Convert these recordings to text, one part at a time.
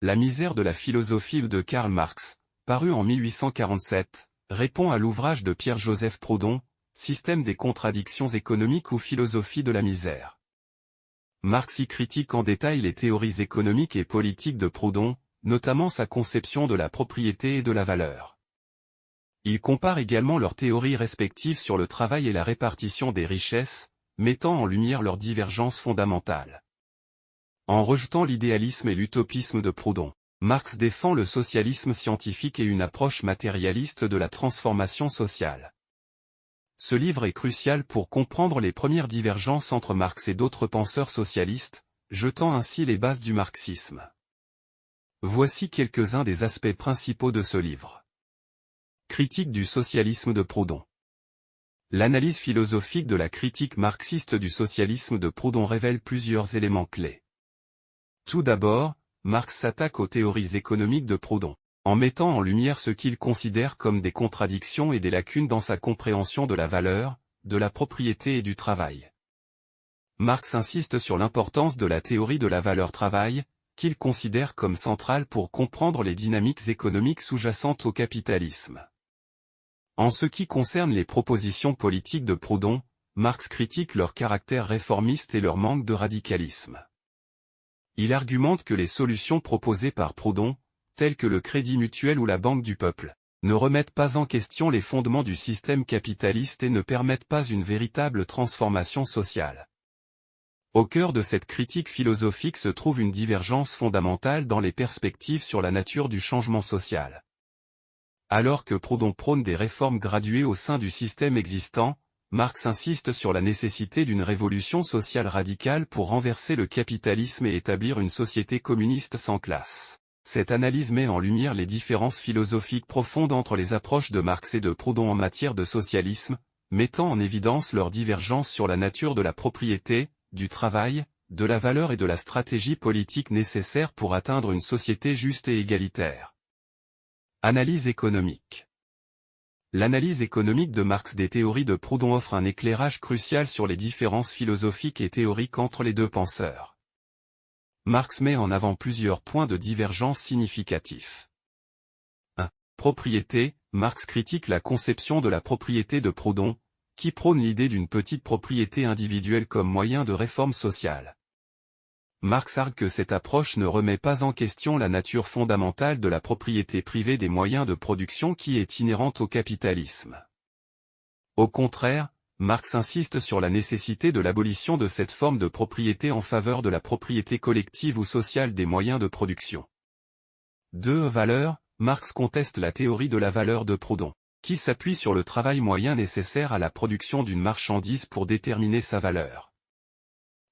La misère de la philosophie de Karl Marx, paru en 1847, répond à l'ouvrage de Pierre-Joseph Proudhon, Système des contradictions économiques ou philosophie de la misère. Marx y critique en détail les théories économiques et politiques de Proudhon, notamment sa conception de la propriété et de la valeur. Il compare également leurs théories respectives sur le travail et la répartition des richesses, mettant en lumière leurs divergences fondamentales. En rejetant l'idéalisme et l'utopisme de Proudhon, Marx défend le socialisme scientifique et une approche matérialiste de la transformation sociale. Ce livre est crucial pour comprendre les premières divergences entre Marx et d'autres penseurs socialistes, jetant ainsi les bases du marxisme. Voici quelques-uns des aspects principaux de ce livre. Critique du socialisme de Proudhon. L'analyse philosophique de la critique marxiste du socialisme de Proudhon révèle plusieurs éléments clés. Tout d'abord, Marx s'attaque aux théories économiques de Proudhon, en mettant en lumière ce qu'il considère comme des contradictions et des lacunes dans sa compréhension de la valeur, de la propriété et du travail. Marx insiste sur l'importance de la théorie de la valeur travail, qu'il considère comme centrale pour comprendre les dynamiques économiques sous-jacentes au capitalisme. En ce qui concerne les propositions politiques de Proudhon, Marx critique leur caractère réformiste et leur manque de radicalisme. Il argumente que les solutions proposées par Proudhon, telles que le Crédit Mutuel ou la Banque du Peuple, ne remettent pas en question les fondements du système capitaliste et ne permettent pas une véritable transformation sociale. Au cœur de cette critique philosophique se trouve une divergence fondamentale dans les perspectives sur la nature du changement social. Alors que Proudhon prône des réformes graduées au sein du système existant, Marx insiste sur la nécessité d'une révolution sociale radicale pour renverser le capitalisme et établir une société communiste sans classe. Cette analyse met en lumière les différences philosophiques profondes entre les approches de Marx et de Proudhon en matière de socialisme, mettant en évidence leurs divergences sur la nature de la propriété, du travail, de la valeur et de la stratégie politique nécessaire pour atteindre une société juste et égalitaire. Analyse économique. L'analyse économique de Marx des théories de Proudhon offre un éclairage crucial sur les différences philosophiques et théoriques entre les deux penseurs. Marx met en avant plusieurs points de divergence significatifs. 1. Propriété. Marx critique la conception de la propriété de Proudhon, qui prône l'idée d'une petite propriété individuelle comme moyen de réforme sociale. Marx argue que cette approche ne remet pas en question la nature fondamentale de la propriété privée des moyens de production qui est inhérente au capitalisme. Au contraire, Marx insiste sur la nécessité de l'abolition de cette forme de propriété en faveur de la propriété collective ou sociale des moyens de production. 2. Valeur. Marx conteste la théorie de la valeur de Proudhon, qui s'appuie sur le travail moyen nécessaire à la production d'une marchandise pour déterminer sa valeur.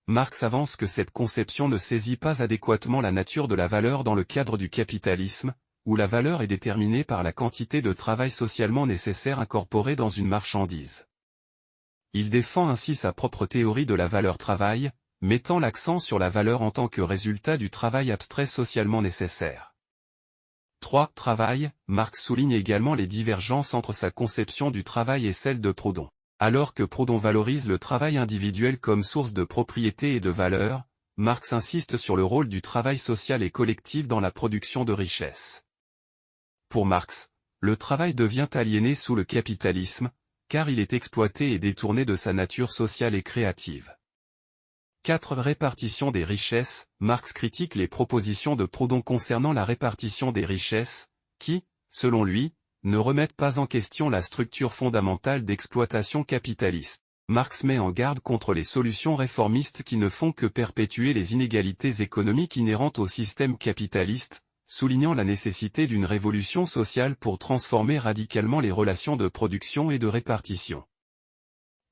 Marx avance que cette conception ne saisit pas adéquatement la nature de la valeur dans le cadre du capitalisme, où la valeur est déterminée par la quantité de travail socialement nécessaire incorporée dans une marchandise. Il défend ainsi sa propre théorie de la valeur travail, mettant l'accent sur la valeur en tant que résultat du travail abstrait socialement nécessaire. 3. Travail. Marx souligne également les divergences entre sa conception du travail et celle de Proudhon. Alors que Proudhon valorise le travail individuel comme source de propriété et de valeur, Marx insiste sur le rôle du travail social et collectif dans la production de richesses. Pour Marx, le travail devient aliéné sous le capitalisme, car il est exploité et détourné de sa nature sociale et créative. 4. Répartition des richesses. Marx critique les propositions de Proudhon concernant la répartition des richesses, qui, selon lui, ne remettent pas en question la structure fondamentale d'exploitation capitaliste. Marx met en garde contre les solutions réformistes qui ne font que perpétuer les inégalités économiques inhérentes au système capitaliste, soulignant la nécessité d'une révolution sociale pour transformer radicalement les relations de production et de répartition.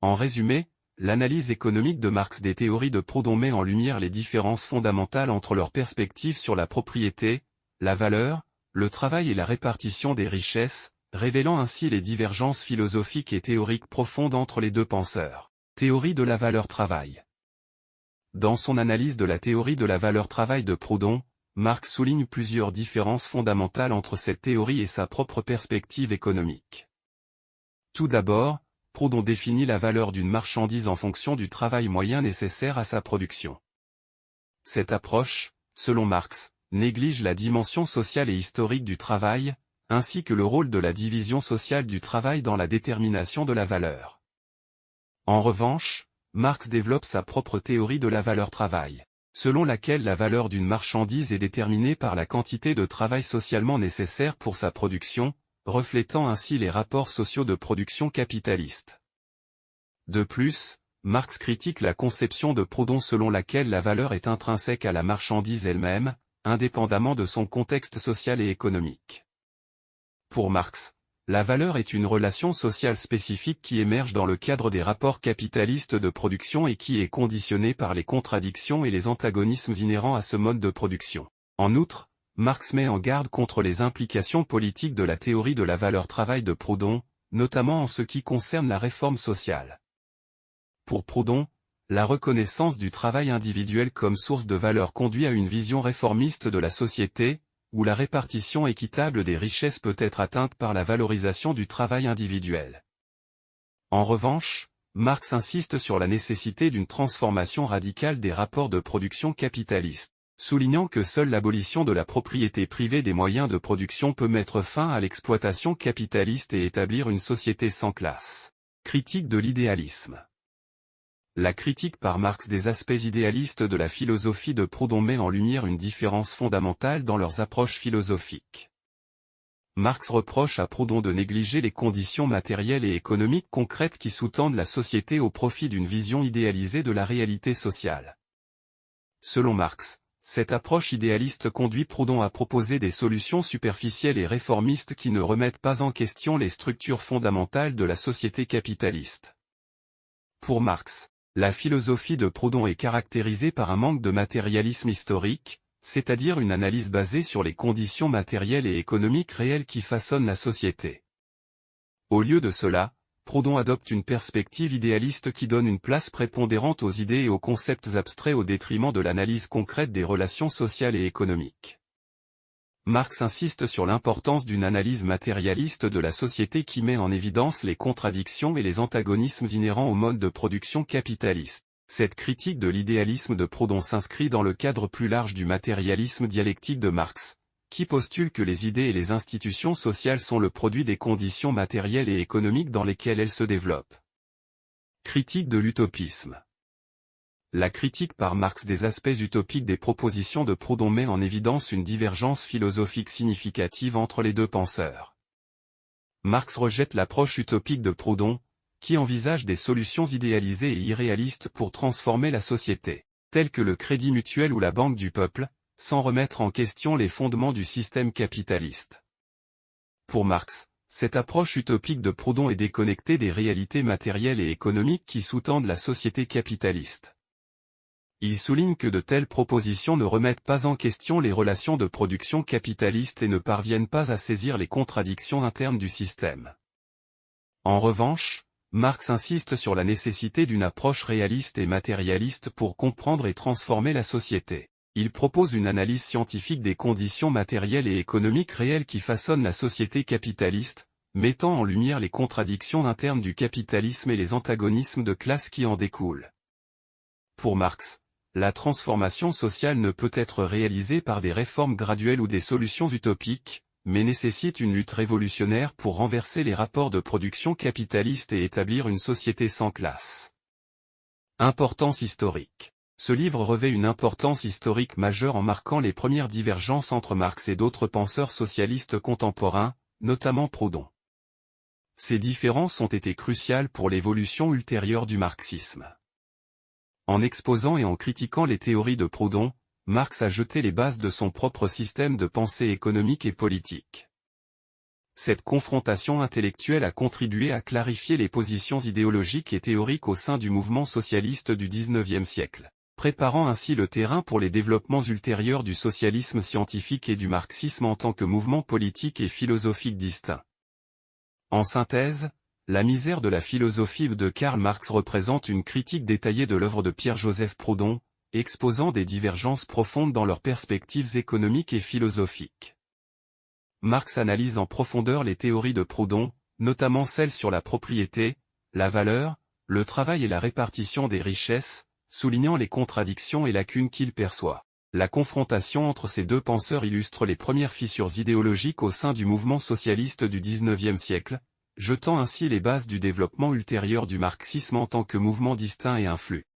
En résumé, l'analyse économique de Marx des théories de Proudhon met en lumière les différences fondamentales entre leurs perspectives sur la propriété, la valeur, le travail et la répartition des richesses, révélant ainsi les divergences philosophiques et théoriques profondes entre les deux penseurs. Théorie de la valeur travail. Dans son analyse de la théorie de la valeur travail de Proudhon, Marx souligne plusieurs différences fondamentales entre cette théorie et sa propre perspective économique. Tout d'abord, Proudhon définit la valeur d'une marchandise en fonction du travail moyen nécessaire à sa production. Cette approche, selon Marx, néglige la dimension sociale et historique du travail, ainsi que le rôle de la division sociale du travail dans la détermination de la valeur. En revanche, Marx développe sa propre théorie de la valeur travail, selon laquelle la valeur d'une marchandise est déterminée par la quantité de travail socialement nécessaire pour sa production, reflétant ainsi les rapports sociaux de production capitaliste. De plus, Marx critique la conception de Proudhon selon laquelle la valeur est intrinsèque à la marchandise elle-même, indépendamment de son contexte social et économique. Pour Marx, la valeur est une relation sociale spécifique qui émerge dans le cadre des rapports capitalistes de production et qui est conditionnée par les contradictions et les antagonismes inhérents à ce mode de production. En outre, Marx met en garde contre les implications politiques de la théorie de la valeur travail de Proudhon, notamment en ce qui concerne la réforme sociale. Pour Proudhon, la reconnaissance du travail individuel comme source de valeur conduit à une vision réformiste de la société, où la répartition équitable des richesses peut être atteinte par la valorisation du travail individuel. En revanche, Marx insiste sur la nécessité d'une transformation radicale des rapports de production capitalistes, soulignant que seule l'abolition de la propriété privée des moyens de production peut mettre fin à l'exploitation capitaliste et établir une société sans classe. Critique de l'idéalisme. La critique par Marx des aspects idéalistes de la philosophie de Proudhon met en lumière une différence fondamentale dans leurs approches philosophiques. Marx reproche à Proudhon de négliger les conditions matérielles et économiques concrètes qui sous-tendent la société au profit d'une vision idéalisée de la réalité sociale. Selon Marx, cette approche idéaliste conduit Proudhon à proposer des solutions superficielles et réformistes qui ne remettent pas en question les structures fondamentales de la société capitaliste. Pour Marx, la philosophie de Proudhon est caractérisée par un manque de matérialisme historique, c'est-à-dire une analyse basée sur les conditions matérielles et économiques réelles qui façonnent la société. Au lieu de cela, Proudhon adopte une perspective idéaliste qui donne une place prépondérante aux idées et aux concepts abstraits au détriment de l'analyse concrète des relations sociales et économiques. Marx insiste sur l'importance d'une analyse matérialiste de la société qui met en évidence les contradictions et les antagonismes inhérents au mode de production capitaliste. Cette critique de l'idéalisme de Proudhon s'inscrit dans le cadre plus large du matérialisme dialectique de Marx, qui postule que les idées et les institutions sociales sont le produit des conditions matérielles et économiques dans lesquelles elles se développent. Critique de l'utopisme. La critique par Marx des aspects utopiques des propositions de Proudhon met en évidence une divergence philosophique significative entre les deux penseurs. Marx rejette l'approche utopique de Proudhon, qui envisage des solutions idéalisées et irréalistes pour transformer la société, telles que le crédit mutuel ou la banque du peuple, sans remettre en question les fondements du système capitaliste. Pour Marx, cette approche utopique de Proudhon est déconnectée des réalités matérielles et économiques qui sous-tendent la société capitaliste. Il souligne que de telles propositions ne remettent pas en question les relations de production capitaliste et ne parviennent pas à saisir les contradictions internes du système. En revanche, Marx insiste sur la nécessité d'une approche réaliste et matérialiste pour comprendre et transformer la société. Il propose une analyse scientifique des conditions matérielles et économiques réelles qui façonnent la société capitaliste, mettant en lumière les contradictions internes du capitalisme et les antagonismes de classe qui en découlent. Pour Marx, la transformation sociale ne peut être réalisée par des réformes graduelles ou des solutions utopiques, mais nécessite une lutte révolutionnaire pour renverser les rapports de production capitalistes et établir une société sans classe. Importance historique. Ce livre revêt une importance historique majeure en marquant les premières divergences entre Marx et d'autres penseurs socialistes contemporains, notamment Proudhon. Ces différences ont été cruciales pour l'évolution ultérieure du marxisme. En exposant et en critiquant les théories de Proudhon, Marx a jeté les bases de son propre système de pensée économique et politique. Cette confrontation intellectuelle a contribué à clarifier les positions idéologiques et théoriques au sein du mouvement socialiste du XIXe siècle, préparant ainsi le terrain pour les développements ultérieurs du socialisme scientifique et du marxisme en tant que mouvement politique et philosophique distinct. En synthèse, La misère de la philosophie de Karl Marx représente une critique détaillée de l'œuvre de Pierre-Joseph Proudhon, exposant des divergences profondes dans leurs perspectives économiques et philosophiques. Marx analyse en profondeur les théories de Proudhon, notamment celles sur la propriété, la valeur, le travail et la répartition des richesses, soulignant les contradictions et lacunes qu'il perçoit. La confrontation entre ces deux penseurs illustre les premières fissures idéologiques au sein du mouvement socialiste du XIXe siècle, jetant ainsi les bases du développement ultérieur du marxisme en tant que mouvement distinct et influx.